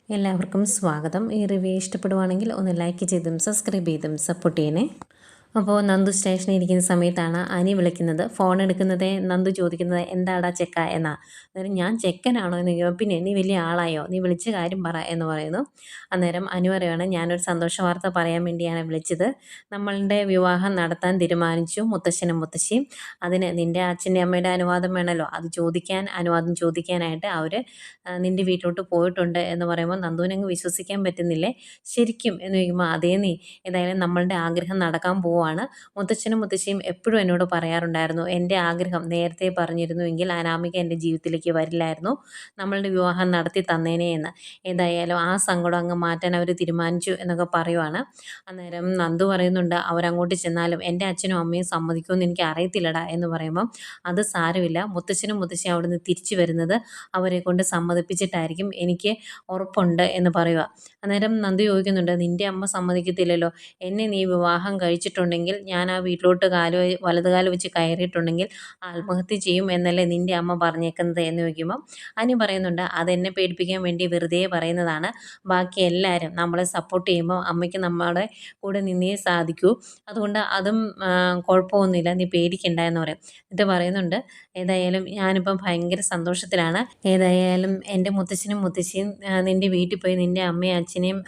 എല്ലാവർക്കും സ്വാഗതം. ഈ റിവ്യൂ ഇഷ്ടപ്പെടുവാണെങ്കിൽ ഒന്ന് ലൈക്ക് ചെയ്തും സബ്സ്ക്രൈബ് ചെയ്തും സപ്പോർട്ട് ചെയ്യണേ. അപ്പോൾ നന്ദു സ്റ്റേഷനിൽ ഇരിക്കുന്ന സമയത്താണ് അനി വിളിക്കുന്നത്. ഫോൺ എടുക്കുന്നത് നന്ദു ചോദിക്കുന്നത് എന്താടാ ചെക്ക എന്നാ. അന്നേരം ഞാൻ ചെക്കനാണോ എന്ന് ചോദിക്കുമ്പോൾ പിന്നെ നീ വലിയ ആളായോ, നീ വിളിച്ച കാര്യം പറ എന്ന് പറയുന്നു. അന്നേരം അനു പറയുകയാണ് ഞാനൊരു സന്തോഷ വാർത്ത പറയാൻ വേണ്ടിയാണ് വിളിച്ചത്. നമ്മളുടെ വിവാഹം നടത്താൻ തീരുമാനിച്ചു മുത്തശ്ശനും മുത്തശ്ശിയും. അതിന് നിൻ്റെ അച്ഛൻ്റെ അമ്മയുടെ അനുവാദം വേണമല്ലോ. അത് അനുവാദം ചോദിക്കാനായിട്ട് അവർ നിൻ്റെ വീട്ടിലോട്ട് പോയിട്ടുണ്ട് എന്ന് പറയുമ്പോൾ നന്ദുവിനങ്ങ് വിശ്വസിക്കാൻ പറ്റുന്നില്ലേ. ശരിക്കും എന്ന് ചോദിക്കുമ്പോൾ അതേ നീ ഏതായാലും നമ്മളുടെ ആഗ്രഹം നടക്കാൻ പോവുകയാണ്. മുത്തച്ഛനും മുത്തശ്ശിയും എപ്പോഴും എന്നോട് പറയാറുണ്ടായിരുന്നു എൻ്റെ ആഗ്രഹം നേരത്തെ പറഞ്ഞിരുന്നുവെങ്കിൽ അനാമിക എൻ്റെ ജീവിതത്തിലേക്ക് വരില്ലായിരുന്നു, നമ്മളുടെ വിവാഹം നടത്തി തന്നേനെ എന്ന്. ഏതായാലും ആ സങ്കടം അങ്ങ് മാറ്റാൻ അവർ തീരുമാനിച്ചു എന്നൊക്കെ പറയുവാണ്. അന്നേരം നന്ദു പറയുന്നുണ്ട് അവരങ്ങോട്ട് ചെന്നാലും എൻ്റെ അച്ഛനും അമ്മയും സമ്മതിക്കുമെന്ന് എനിക്ക് അറിയത്തില്ലടാ എന്ന് പറയുമ്പം അത് സാരമില്ല, മുത്തച്ഛനും മുത്തശ്ശിയും അവിടുന്ന് തിരിച്ചു വരുന്നത് അവരെ കൊണ്ട് സമ്മതിപ്പിച്ചിട്ടായിരിക്കും, എനിക്ക് ഉറപ്പുണ്ട് എന്ന് പറയുക. അന്നേരം നന്ദു ചോദിക്കുന്നുണ്ട് നിൻ്റെ അമ്മ സമ്മതിക്കത്തില്ലല്ലോ, എന്നെ നീ വിവാഹം കഴിച്ചിട്ടുണ്ടെങ്കിൽ ഞാൻ ആ വീട്ടിലോട്ട് വലതുകാല് വെച്ച് കയറിയിട്ടുണ്ടെങ്കിൽ ആത്മഹത്യ ചെയ്യും എന്നല്ലേ നിൻ്റെ അമ്മ പറഞ്ഞേക്കുന്നത് എന്ന് ചോദിക്കുമ്പം അനി പറയുന്നുണ്ട് അതെന്നെ പേടിപ്പിക്കാൻ വേണ്ടി വെറുതെ പറയുന്നതാണ്, ബാക്കി എല്ലാവരും നമ്മളെ സപ്പോർട്ട് ചെയ്യുമ്പോൾ അമ്മയ്ക്ക് നമ്മുടെ കൂടെ നിന്നേ സാധിക്കൂ, അതുകൊണ്ട് അതും കുഴപ്പമൊന്നുമില്ല, നീ പേടിക്കണ്ട എന്ന് പറയും. എന്നിട്ട് പറയുന്നുണ്ട് ഏതായാലും ഞാനിപ്പം ഭയങ്കര സന്തോഷത്തിലാണ്, ഏതായാലും എൻ്റെ മുത്തച്ഛനും മുത്തശ്ശിയും നിൻ്റെ വീട്ടിൽ പോയി നിൻ്റെ അമ്മയും അച്ഛനെയും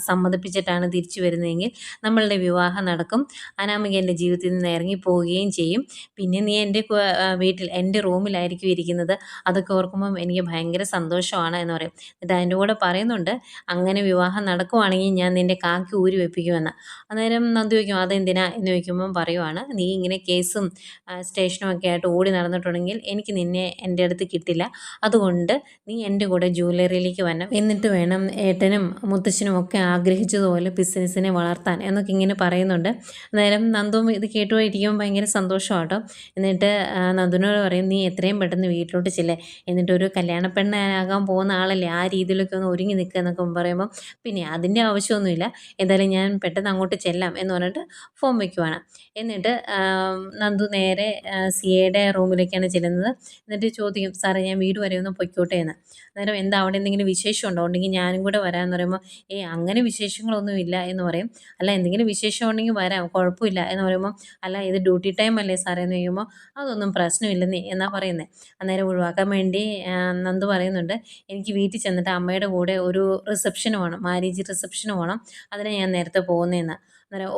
സമ്മതിപ്പിച്ചിട്ടാണ് തിരിച്ചു വരുന്നതെങ്കിൽ നമ്മളുടെ വിവാഹം നടക്കും, അനാമിക എൻ്റെ ജീവിതത്തിൽ നിന്ന് ഇറങ്ങിപ്പോവുകയും ചെയ്യും, പിന്നെ നീ എൻ്റെ വീട്ടിൽ എൻ്റെ റൂമിലായിരിക്കും ഇരിക്കുന്നത്, അതൊക്കെ ഓർക്കുമ്പം എനിക്ക് ഭയങ്കര സന്തോഷമാണ് എന്ന് പറയും. എന്നിട്ട് അതിൻ്റെ കൂടെ പറയുന്നുണ്ട് അങ്ങനെ വിവാഹം നടക്കുവാണെങ്കിൽ ഞാൻ നിൻ്റെ കാക്കി ഊരി വെപ്പിക്കുമെന്ന്. അന്നേരം നന്ദു ചോദിക്കും അതെന്തിനാ എന്ന് ചോദിക്കുമ്പം പറയുവാണ് നീ ഇങ്ങനെ കേസും സ്റ്റേഷനും ഒക്കെ ആയിട്ട് ഓടി നടന്നിട്ടുണ്ടെങ്കിൽ എനിക്ക് നിന്നെ എൻ്റെ അടുത്ത് കിട്ടില്ല, അതുകൊണ്ട് നീ എൻ്റെ കൂടെ ജ്വല്ലറിയിലേക്ക് വരണം, എന്നിട്ട് വേണം ഏട്ടനും മുത്തശ്ശനും ഒക്കെ ആഗ്രഹിച്ചതുപോലെ ബിസിനസ്സിനെ വളർത്താൻ എന്നൊക്കെ ഇങ്ങനെ പറയുന്നുണ്ട്. അന്നേരം നന്ദുവും ഇത് കേട്ടുപോയിരിക്കുമ്പോൾ ഭയങ്കര സന്തോഷമാട്ടോ. എന്നിട്ട് നന്ദുവിനോട് പറയും നീ എത്രയും പെട്ടെന്ന് വീട്ടിലോട്ട് ചെല്ലേ, എന്നിട്ട് ഒരു കല്യാണ പെണ്ണാകാൻ പോകുന്ന ആളല്ലേ, ആ രീതിയിലൊക്കെ ഒന്ന് ഒരുങ്ങി നിൽക്കുക എന്നൊക്കെ പറയുമ്പോൾ പിന്നെ അതിൻ്റെ ആവശ്യമൊന്നുമില്ല, എന്തായാലും ഞാൻ പെട്ടെന്ന് അങ്ങോട്ട് ചെല്ലാം എന്ന് പറഞ്ഞിട്ട് ഫോൺ വയ്ക്കുവാണ്. എന്നിട്ട് നന്ദു നേരെ സിയയുടെ റൂമിലേക്കാണ് ചെല്ലുന്നത്. എന്നിട്ട് ചോദിക്കും സാറേ ഞാൻ വീട് വരെ ഒന്ന് പൊയ്ക്കോട്ടെ എന്ന്. അന്നേരം എന്താ അവിടെ എന്തെങ്കിലും വിശേഷമുണ്ടോ, ഉണ്ടെങ്കിൽ ഞാനും കൂടെ വരാമെന്ന് പറയുമ്പോൾ അങ്ങനെ വിശേഷങ്ങളൊന്നുമില്ല എന്ന് പറയും. അല്ല എന്തെങ്കിലും വിശേഷം ഉണ്ടെങ്കിൽ വരാം, കുഴപ്പമില്ല എന്ന് പറയുമ്പോൾ അല്ല ഇത് ഡ്യൂട്ടി ടൈം അല്ലേ സാറേ എന്ന് ചോദിക്കുമ്പോൾ അതൊന്നും പ്രശ്നമില്ലെന്നേ എന്നാ പറയുന്നത്. അന്നേരം ഒഴിവാക്കാൻ വേണ്ടി നന്ദു പറയുന്നുണ്ട് എനിക്ക് വീട്ടിൽ ചെന്നിട്ട് അമ്മയുടെ കൂടെ ഒരു റിസപ്ഷന് പോകണം, മാരേജ് റിസപ്ഷന് പോകണം, അതിനെ ഞാൻ നേരത്തെ പോകുന്നതെന്ന്. അന്നേരം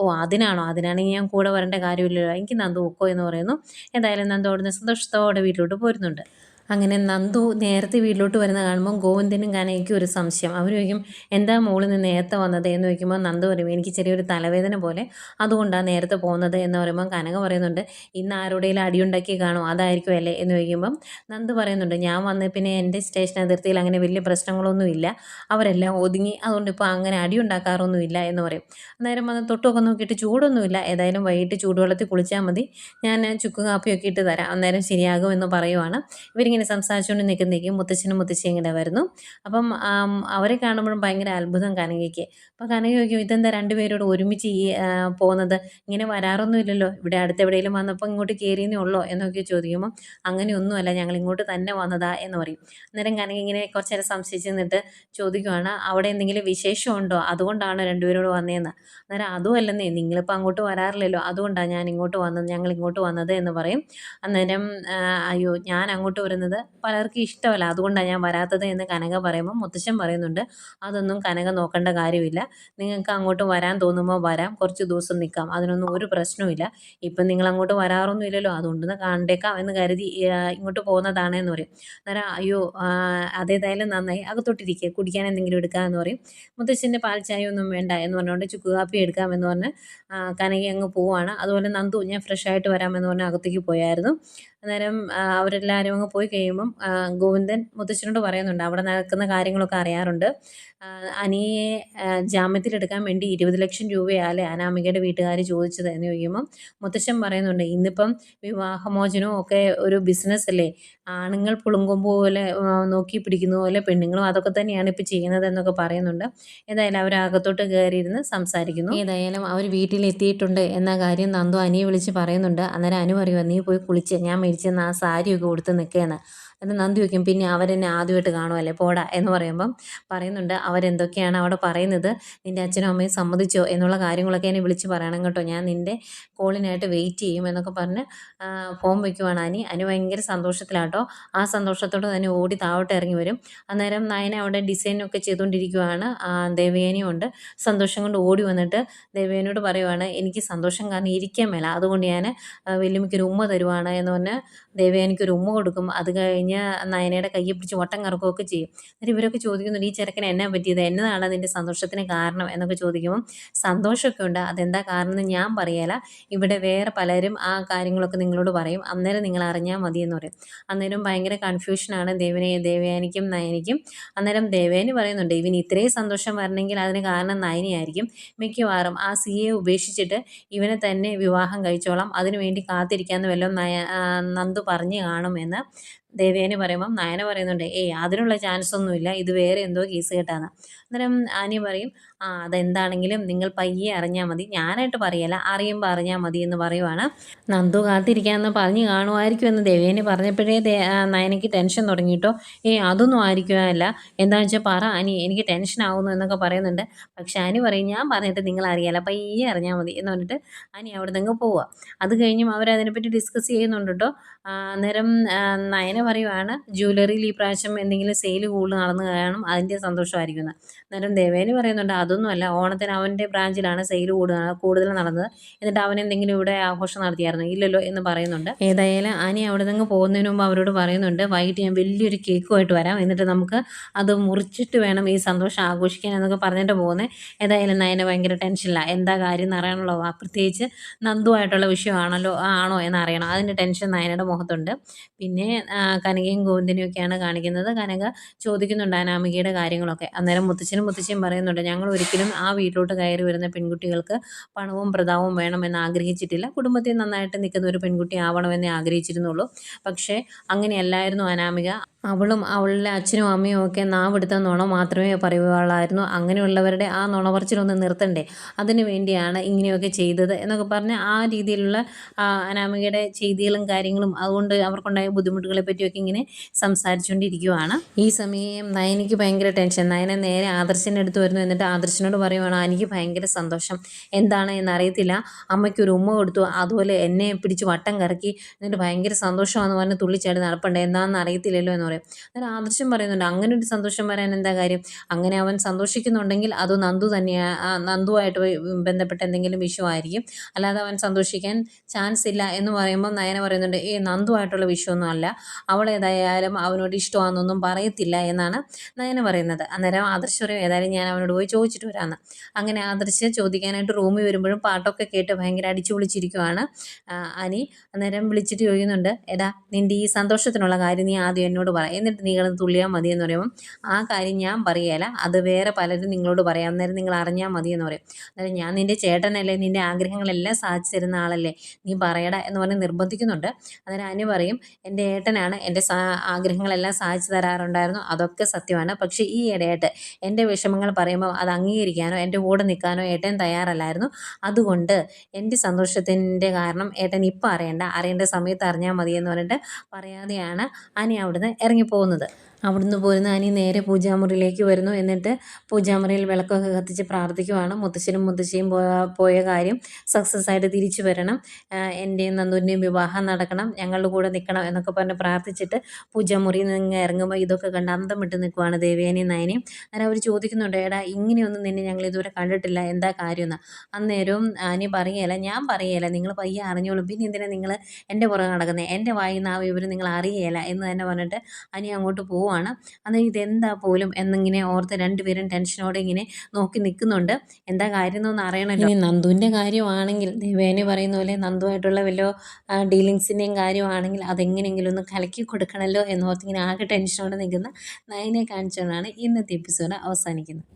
അതിനാണെങ്കിൽ ഞാൻ കൂടെ വരേണ്ട കാര്യമില്ലല്ലോ, എനിക്ക് നന്ദു പൊക്കോ എന്ന് പറയുന്നു. എന്തായാലും നന്ദു അവിടുന്ന് സന്തോഷത്തോടെ വീട്ടിലോട്ട് പോരുന്നുണ്ട്. അങ്ങനെ നന്ദു നേരത്തെ വീട്ടിലോട്ട് വരുന്ന കാണുമ്പോൾ ഗോവിന്ദനും കനയ്ക്കും ഒരു സംശയം. അവർ ചോദിക്കും എന്താ മോളിൽ നിന്ന് നേരത്തെ വന്നത് എന്ന് ചോദിക്കുമ്പോൾ നന്ദു പറയും എനിക്ക് ചെറിയൊരു തലവേദന പോലെ, അതുകൊണ്ടാണ് നേരത്തെ പോകുന്നത് എന്ന് പറയുമ്പോൾ കനക പറയുന്നുണ്ട് ഇന്ന് ആരുടെയും അടിയുണ്ടാക്കി കാണും അതായിരിക്കും അല്ലേ എന്ന് ചോദിക്കുമ്പം നന്ദു പറയുന്നുണ്ട് ഞാൻ വന്ന് പിന്നെ എൻ്റെ സ്റ്റേഷൻ അതിർത്തിയിൽ അങ്ങനെ വലിയ പ്രശ്നങ്ങളൊന്നുമില്ല, അവരെല്ലാം ഒതുങ്ങി, അതുകൊണ്ട് ഇപ്പോൾ അങ്ങനെ അടിയുണ്ടാക്കാറൊന്നുമില്ല എന്ന് പറയും. അന്നേരം വന്ന് തൊട്ടൊക്കെ നോക്കിയിട്ട് ചൂടൊന്നുമില്ല, ഏതായാലും വൈകിട്ട് ചൂടുവെള്ളത്തിൽ കുളിച്ചാൽ മതി, ഞാൻ ചുക്ക് കാപ്പിയൊക്കെ ഇട്ട് തരാം, അന്നേരം ശരിയാകും എന്ന് പറയുവാണ്. ഇവരിങ്ങനെ സംസാരിച്ചുകൊണ്ട് നിൽക്കുന്നേക്കും മുത്തച്ഛനും മുത്തശ്ശിയും ഇങ്ങനെ വരുന്നു. അപ്പം അവരെ കാണുമ്പോഴും ഭയങ്കര അത്ഭുതം കനകയ്ക്ക്. അപ്പോൾ കനക ചോദിക്കും ഇതെന്താ രണ്ടുപേരോട് ഒരുമിച്ച് പോകുന്നത്, ഇങ്ങനെ വരാറൊന്നുമില്ലല്ലോ, ഇവിടെ അടുത്തെവിടെയെങ്കിലും വന്നപ്പോൾ ഇങ്ങോട്ട് കയറിയെന്നേ ഉള്ളോ എന്നൊക്കെ ചോദിക്കുമ്പോൾ അങ്ങനെയൊന്നുമല്ല ഞങ്ങൾ ഇങ്ങോട്ട് തന്നെ വന്നതാ എന്ന് പറയും. അന്നേരം കനക ഇങ്ങനെ കുറച്ച് നേരം സംശയിച്ച് നിന്നിട്ട് ചോദിക്കുവാണ് അവിടെ എന്തെങ്കിലും വിശേഷമുണ്ടോ, അതുകൊണ്ടാണ് രണ്ടുപേരോട് വന്നതെന്ന്. അന്നേരം അതും അല്ലെന്നേ, നിങ്ങളിപ്പോൾ അങ്ങോട്ട് വരാറില്ലല്ലോ, അതുകൊണ്ടാണ് ഞങ്ങൾ ഇങ്ങോട്ട് വന്നത് എന്ന് പറയും. അന്നേരം അയ്യോ ഞാൻ അങ്ങോട്ട് വരുന്നത് പലർക്കും ഇഷ്ടമല്ല, അതുകൊണ്ടാണ് ഞാൻ വരാത്തത് എന്ന് കനക പറയുമ്പോൾ മുത്തശ്ശൻ പറയുന്നുണ്ട് അതൊന്നും കനക നോക്കേണ്ട കാര്യമില്ല, നിങ്ങൾക്ക് അങ്ങോട്ട് വരാൻ തോന്നുമ്പോൾ വരാം, കുറച്ച് ദിവസം നിൽക്കാം, അതിനൊന്നും ഒരു പ്രശ്നവുമില്ല, ഇപ്പം നിങ്ങൾ അങ്ങോട്ട് വരാറൊന്നും ഇല്ലല്ലോ, അതുകൊണ്ട് കണ്ടേക്കാം എന്ന് കരുതി ഇങ്ങോട്ട് പോകുന്നതാണ് എന്ന് പറയും. അന്നേരം അയ്യോ അതേതായാലും നന്നായി, അകത്തോട്ടിരിക്കുക കുടിക്കാൻ എന്തെങ്കിലും എടുക്കാം എന്ന് പറയും. മുത്തശ്ശൻ്റെ പാൽ ചായ ഒന്നും വേണ്ട എന്ന് പറഞ്ഞുകൊണ്ട് ചുക്ക് കാപ്പി എടുക്കാമെന്ന് പറഞ്ഞ് കനക അങ്ങ് പോവാണ്. അതുപോലെ നന്ദു ഞാൻ ഫ്രഷ് ആയിട്ട് വരാമെന്ന് പറഞ്ഞ് അകത്തേക്ക് പോയായിരുന്നു. അന്നേരം അവരെല്ലാവരും അങ്ങ് പോയി കഴിയുമ്പം ഗോവിന്ദൻ മുത്തശ്ശനോട് പറയുന്നുണ്ട് അവിടെ നടക്കുന്ന കാര്യങ്ങളൊക്കെ അറിയാറുണ്ട്, അനിയെ ജാമ്യത്തിലെടുക്കാൻ വേണ്ടി 20 ലക്ഷം രൂപയല്ലേ അനാമികയുടെ വീട്ടുകാർ ചോദിച്ചത് എന്ന് ചോദിക്കുമ്പം മുത്തശ്ശൻ പറയുന്നുണ്ട് ഇന്നിപ്പം വിവാഹമോചനവും ഒക്കെ ഒരു ബിസിനസ് അല്ലേ, ആണുങ്ങൾ പുളുങ്കൊമ്പ് പോലെ നോക്കി പിടിക്കുന്ന പോലെ പെണ്ണുങ്ങളും അതൊക്കെ തന്നെയാണ് ഇപ്പോൾ ചെയ്യുന്നത് എന്നൊക്കെ പറയുന്നുണ്ട്. ഏതായാലും അവർ അകത്തോട്ട് കയറിയിരുന്ന് സംസാരിക്കുന്നു. ഏതായാലും അവർ വീട്ടിലെത്തിയിട്ടുണ്ട് എന്ന കാര്യം നന്ദു അനിയെ വിളിച്ച് പറയുന്നുണ്ട്. അന്നേരം അനു പറയുക നീ പോയി കുളിച്ച് ഞാൻ മേടിച്ചെന്ന് ആ സാരിയൊക്കെ കൊടുത്ത് നിൽക്കുകയെന്ന്. എന്നിട്ട് നന്ദി വയ്ക്കും, പിന്നെ അവരെന്നെ ആദ്യമായിട്ട് കാണുമല്ലേ പോടാ എന്ന് പറയുമ്പം പറയുന്നുണ്ട്, അവരെന്തൊക്കെയാണ് അവിടെ പറയുന്നത്, നിൻ്റെ അച്ഛനും അമ്മയും സമ്മതിച്ചോ എന്നുള്ള കാര്യങ്ങളൊക്കെ എന്നെ വിളിച്ച് പറയണം കേട്ടോ, ഞാൻ നിൻ്റെ കോളിനായിട്ട് വെയിറ്റ് ചെയ്യും എന്നൊക്കെ പറഞ്ഞ് ഫോൺ വയ്ക്കുവാണ് അനി ഭയങ്കര സന്തോഷത്തിലാട്ടോ. ആ സന്തോഷത്തോടെ തന്നെ ഓടി താഴോട്ട് ഇറങ്ങി വരും. അന്നേരം നയന അവിടെ ഡിസൈനൊക്കെ ചെയ്തുകൊണ്ടിരിക്കുവാണ്. ദേവയാനിയും ഉണ്ട്. സന്തോഷം കൊണ്ട് ഓടി വന്നിട്ട് ദേവയാനിയോട് പറയുവാണ്, എനിക്ക് സന്തോഷം കാരണം ഇരിക്കാൻ മേല, അതുകൊണ്ട് ഞാൻ വല്യമ്മയ്ക്കൊരു ഉമ്മ തരുവാണ് എന്ന് പറഞ്ഞ് ദേവയാനിക്കൊരു ഉമ്മ കൊടുക്കും. അത് കഴിഞ്ഞ് നയനയുടെ കയ്യെ പിടിച്ച് വട്ടം കറക്കുകയൊക്കെ ചെയ്യും. എന്നിട്ട് ഇവരൊക്കെ ചോദിക്കുന്നുണ്ട്, ഈ ചെറുക്കന് എന്നാ പറ്റിയത്, എന്നതാണ് നിൻ്റെ സന്തോഷത്തിന് കാരണം എന്നൊക്കെ ചോദിക്കുമ്പം സന്തോഷമൊക്കെ ഉണ്ട്, അതെന്താ കാരണം എന്ന് ഞാൻ പറയല, ഇവിടെ വേറെ പലരും ആ കാര്യങ്ങളൊക്കെ നിങ്ങളോട് പറയും, അന്നേരം നിങ്ങൾ അറിഞ്ഞാൽ മതി എന്ന് പറയും. അന്നേരം ഭയങ്കര കൺഫ്യൂഷനാണ് ദേവയാനിക്കും നയനിക്കും. അന്നേരം ദേവയാനി പറയുന്നുണ്ട്, ഇവന് ഇത്രയും സന്തോഷം വരണമെങ്കിൽ അതിന് കാരണം നയനിയായിരിക്കും, മിക്കവാറും ആ സിയെ ഉപേക്ഷിച്ചിട്ട് ഇവനെ തന്നെ വിവാഹം കഴിച്ചോളാം, അതിനുവേണ്ടി കാത്തിരിക്കാമെന്ന് വല്ലതും നന്ദു പറഞ്ഞു കാണുമെന്ന് ദേവയാനി പറയുമ്പം നയന പറയുന്നുണ്ട്, ഏയ് അതിനുള്ള ചാൻസ് ഒന്നുമില്ല, ഇത് വേറെ എന്തോ കേസ് കേട്ടാണ്. അന്നേരം ആനി പറയും, അതെന്താണെങ്കിലും നിങ്ങൾ പയ്യെ അറിഞ്ഞാൽ മതി, ഞാനായിട്ട് പറയല, അറിയുമ്പോൾ അറിഞ്ഞാൽ മതി എന്ന് പറയുവാണ്. നന്ദു കാത്തിരിക്കാമെന്ന് പറഞ്ഞു കാണുമായിരിക്കും എന്ന് ദേവയാനി പറഞ്ഞപ്പോഴേ നയനയ്ക്ക് ടെൻഷൻ തുടങ്ങിയിട്ടോ. അതൊന്നും ആയിരിക്കുമല്ല, എന്താണെന്ന് വെച്ചാൽ പറ അനി, എനിക്ക് ടെൻഷൻ ആവുന്നു എന്നൊക്കെ പറയുന്നുണ്ട്. പക്ഷെ അനി പറയും, ഞാൻ പറഞ്ഞിട്ട് നിങ്ങൾ അറിയാല, പയ്യെ അറിഞ്ഞാൽ മതി എന്ന് പറഞ്ഞിട്ട് അനി അവിടെ നിന്ന് പോവുക. അത് കഴിഞ്ഞും അവരതിനെപ്പറ്റി ഡിസ്കസ് ചെയ്യുന്നുണ്ട് കേട്ടോ. അന്നേരം നയന പറയുവാണ്, ജ്വല്ലറിയിൽ ഈ പ്രാവശ്യം എന്തെങ്കിലും സെയിൽ കൂടുതൽ നടന്നു കാണും, അതിൻ്റെ സന്തോഷമായിരിക്കും. അന്നേരം ദേവേനി പറയുന്നുണ്ട്, അതൊന്നുമല്ല, ഓണത്തിന് അവൻ്റെ ബ്രാഞ്ചിലാണ് സെയിൽ കൂടുതൽ നടന്നത്, എന്നിട്ട് അവൻ എന്തെങ്കിലും ഇവിടെ ആഘോഷം നടത്തിയായിരുന്നു, ഇല്ലല്ലോ എന്ന് പറയുന്നുണ്ട്. ഏതായാലും അനി അവിടെ നിന്ന് പോകുന്നതിന് മുമ്പ് അവരോട് പറയുന്നുണ്ട്, വൈകിട്ട് ഞാൻ വലിയൊരു കേക്കുമായിട്ട് വരാം, എന്നിട്ട് നമുക്ക് അത് മുറിച്ചിട്ട് വേണം ഈ സന്തോഷം ആഘോഷിക്കാൻ എന്നൊക്കെ പറഞ്ഞിട്ട് പോകുന്നത്. ഏതായാലും നയന ഭയങ്കര ടെൻഷനില്ല, എന്താ കാര്യം എന്നറിയണമല്ലോ, പ്രത്യേകിച്ച് നന്ദുവായിട്ടുള്ള വിഷയമാണല്ലോ ആണോ എന്നറിയണം, അതിൻ്റെ ടെൻഷൻ നയനയുടെ മുഖത്തുണ്ട്. പിന്നെ കനകയും ഗോവിന്ദനും ഒക്കെയാണ് കാണിക്കുന്നത്. കനക ചോദിക്കുന്നുണ്ട് അനാമികയുടെ കാര്യങ്ങളൊക്കെ. അന്നേരം മുത്തച്ഛനും പറയുന്നുണ്ട്, ഞങ്ങൾ ഒരിക്കലും ആ വീട്ടിലോട്ട് കയറി വരുന്ന പെൺകുട്ടികൾക്ക് പണവും പ്രതാപവും വേണമെന്ന് ആഗ്രഹിച്ചിട്ടില്ല, കുടുംബത്തിൽ നന്നായിട്ട് നിൽക്കുന്ന ഒരു പെൺകുട്ടി ആവണമെന്നേ ആഗ്രഹിച്ചിരുന്നുള്ളൂ. പക്ഷേ അങ്ങനെയല്ലായിരുന്നു അനാമിക, അവളും അവളുടെ അച്ഛനും അമ്മയും ഒക്കെ നാവെടുത്ത നുണ മാത്രമേ പറയുകയുള്ളായിരുന്നു, അങ്ങനെയുള്ളവരുടെ ആ നുണ പറച്ചിലൊന്ന് നിർത്തണ്ടേ, അതിന് വേണ്ടിയാണ് ഇങ്ങനെയൊക്കെ ചെയ്തത് എന്നൊക്കെ പറഞ്ഞ് ആ രീതിയിലുള്ള അനാമികയുടെ ചെയ്തികളും കാര്യങ്ങളും അതുകൊണ്ട് അവർക്കുണ്ടായ ബുദ്ധിമുട്ടുകളെ പറ്റിയൊക്കെ ഇങ്ങനെ സംസാരിച്ചുകൊണ്ടിരിക്കുകയാണ്. ഈ സമയം നയനിക്ക് ഭയങ്കര ടെൻഷൻ. നയന നേരെ ആദർശിൻ്റെ അടുത്ത് വരുന്നു. എന്നിട്ട് ആദർശിനോട് പറയുവാണ്, എനിക്ക് ഭയങ്കര സന്തോഷം, എന്താണ് എന്നറിയത്തില്ല, അമ്മയ്ക്കൊരു ഉമ്മ കൊടുത്തു, അതുപോലെ എന്നെ പിടിച്ച് വട്ടം കറക്കി, എന്നിട്ട് ഭയങ്കര സന്തോഷമാണെന്ന് പറഞ്ഞ് തുള്ളിച്ചാടി നടപ്പുണ്ട്, എന്താണെന്ന് അറിയത്തില്ലല്ലോ എന്ന് പറയും. അന്നേരം ആദർശം പറയുന്നുണ്ട്, അങ്ങനെ ഒരു സന്തോഷം വരാൻ എന്താ കാര്യം, അങ്ങനെ അവൻ സന്തോഷിക്കുന്നുണ്ടെങ്കിൽ അത് നന്ദു തന്നെയാണ്, നന്ദുവായിട്ട് ബന്ധപ്പെട്ട എന്തെങ്കിലും വിഷയമായിരിക്കും, അല്ലാതെ അവൻ സന്തോഷിക്കാൻ ചാൻസ് ഇല്ല എന്ന് പറയുമ്പോൾ നയന പറയുന്നുണ്ട്, നന്ദുവായിട്ടുള്ള വിഷയമൊന്നും അല്ല, അവളേതായാലും അവനോട് ഇഷ്ടമാണെന്നൊന്നും പറയത്തില്ല എന്നാണ് നയന പറയുന്നത്. അന്നേരം ആദർശ് പറയും, ഏതായാലും ഞാൻ അവനോട് പോയി ചോദിച്ചിട്ട് വരാമെന്ന്. അങ്ങനെ ആദർശ് ചോദിക്കാനായിട്ട് റൂമിൽ വരുമ്പോഴും പാട്ടൊക്കെ കേട്ട് ഭയങ്കര അടിച്ചു വിളിച്ചിരിക്കുവാണ് അനി. അന്നേരം വിളിച്ചിട്ട് ചോദിക്കുന്നുണ്ട്, എടാ നിൻ്റെ ഈ സന്തോഷത്തിനുള്ള കാര്യം നീ ആദ്യം എന്നോട് പറ, എന്നിട്ട് നീ കിടന്ന് തുള്ളിയാൽ മതി എന്ന് പറയുമ്പം, ആ കാര്യം ഞാൻ പറയുകയില്ല, അത് വേറെ പലരും നിങ്ങളോട് പറയാം, അന്നേരം നിങ്ങൾ അറിഞ്ഞാൽ മതി എന്ന് പറയും. അന്നേരം ഞാൻ നിൻ്റെ ചേട്ടനല്ലേ, നിൻ്റെ ആഗ്രഹങ്ങളെല്ലാം സാധിച്ചു തരുന്ന ആളല്ലേ, നീ പറയടാ എന്ന് പറഞ്ഞ് നിർബന്ധിക്കുന്നുണ്ട്. അന്നേരം അനു പറയും, എൻ്റെ ഏട്ടനാണ് എൻ്റെ ആഗ്രഹങ്ങളെല്ലാം സാധിച്ചു തരാറുണ്ടായിരുന്നു, അതൊക്കെ സത്യമാണ്, പക്ഷേ ഈ ഇടയായിട്ട് എൻ്റെ വിഷമങ്ങൾ പറയുമ്പോൾ അത് അംഗീകരിക്കാനോ എൻ്റെ കൂടെ നിൽക്കാനോ ഏട്ടൻ തയ്യാറല്ലായിരുന്നു, അതുകൊണ്ട് എൻ്റെ സന്തോഷത്തിൻ്റെ കാരണം ഏട്ടൻ ഇപ്പം അറിയേണ്ട സമയത്ത് അറിഞ്ഞാൽ മതി എന്ന് പറഞ്ഞിട്ട് പറയാതെയാണ് അനി അവിടുന്ന് ഇറങ്ങിപ്പോകുന്നത്. അവിടുന്ന് പോരുന്ന അനി നേരെ പൂജാമുറിയിലേക്ക് വരുന്നു. എന്നിട്ട് പൂജാമുറിയിൽ വിളക്കൊക്കെ കത്തിച്ച് പ്രാർത്ഥിക്കുവാണ്, മുത്തശ്ശനും മുത്തശ്ശിയും പോയ കാര്യം സക്സസ് ആയിട്ട് തിരിച്ചു വരണം, എൻ്റെയും നന്ദുവിൻ്റെയും വിവാഹം നടക്കണം, ഞങ്ങളുടെ കൂടെ നിൽക്കണം എന്നൊക്കെ പറഞ്ഞ് പ്രാർത്ഥിച്ചിട്ട് പൂജാമുറിയിൽ നിന്ന് ഇറങ്ങുമ്പോൾ ഇതൊക്കെ കണ്ട് അന്തം വിട്ട് നിൽക്കുവാണ് ദേവയാനിയും നയനയും. അങ്ങനെ അവർ ചോദിക്കുന്നുണ്ട്, എടാ ഇങ്ങനെയൊന്നും നിന്നെ ഞങ്ങൾ ഇതുവരെ കണ്ടിട്ടില്ല, എന്താ കാര്യമെന്ന്. അന്നേരവും അനി പറയുകയില്ല, ഞാൻ പറയുകയില്ല, നിങ്ങൾ പയ്യെ അറിഞ്ഞോളും, പിന്നെ എന്തിനാ നിങ്ങൾ എൻ്റെ പുറകെ നടക്കുന്നത്, എൻ്റെ വായിൽ നിന്ന് ആ വിവരം നിങ്ങൾ അറിയുകയില്ല എന്ന് തന്നെ പറഞ്ഞിട്ട് അനി അങ്ങോട്ട് പോവുകയാണ്. അന്നേരം ഇതെന്താ പോലും എന്നിങ്ങനെ ഓർത്ത് രണ്ടുപേരും ടെൻഷനോടെ ഇങ്ങനെ നോക്കി നിൽക്കുന്നുണ്ട്, എന്താ കാര്യം എന്നൊന്നും അറിയണമല്ലോ. ഇനി നന്ദുവിൻ്റെ കാര്യമാണെങ്കിൽ ദേവയാനി പറയുന്ന പോലെ നന്ദുവായിട്ടുള്ള വല്ല ഡീലിങ്സിൻ്റെയും കാര്യമാണെങ്കിൽ അതെങ്ങനെയെങ്കിലും ഒന്ന് കലക്കി കൊടുക്കണമല്ലോ എന്നോർത്ത് ഇങ്ങനെ ആകെ ടെൻഷനോടെ നിൽക്കുന്ന നയനെ കാണിച്ചുകൊണ്ടാണ് ഇന്നത്തെ എപ്പിസോഡ് അവസാനിക്കുന്നത്.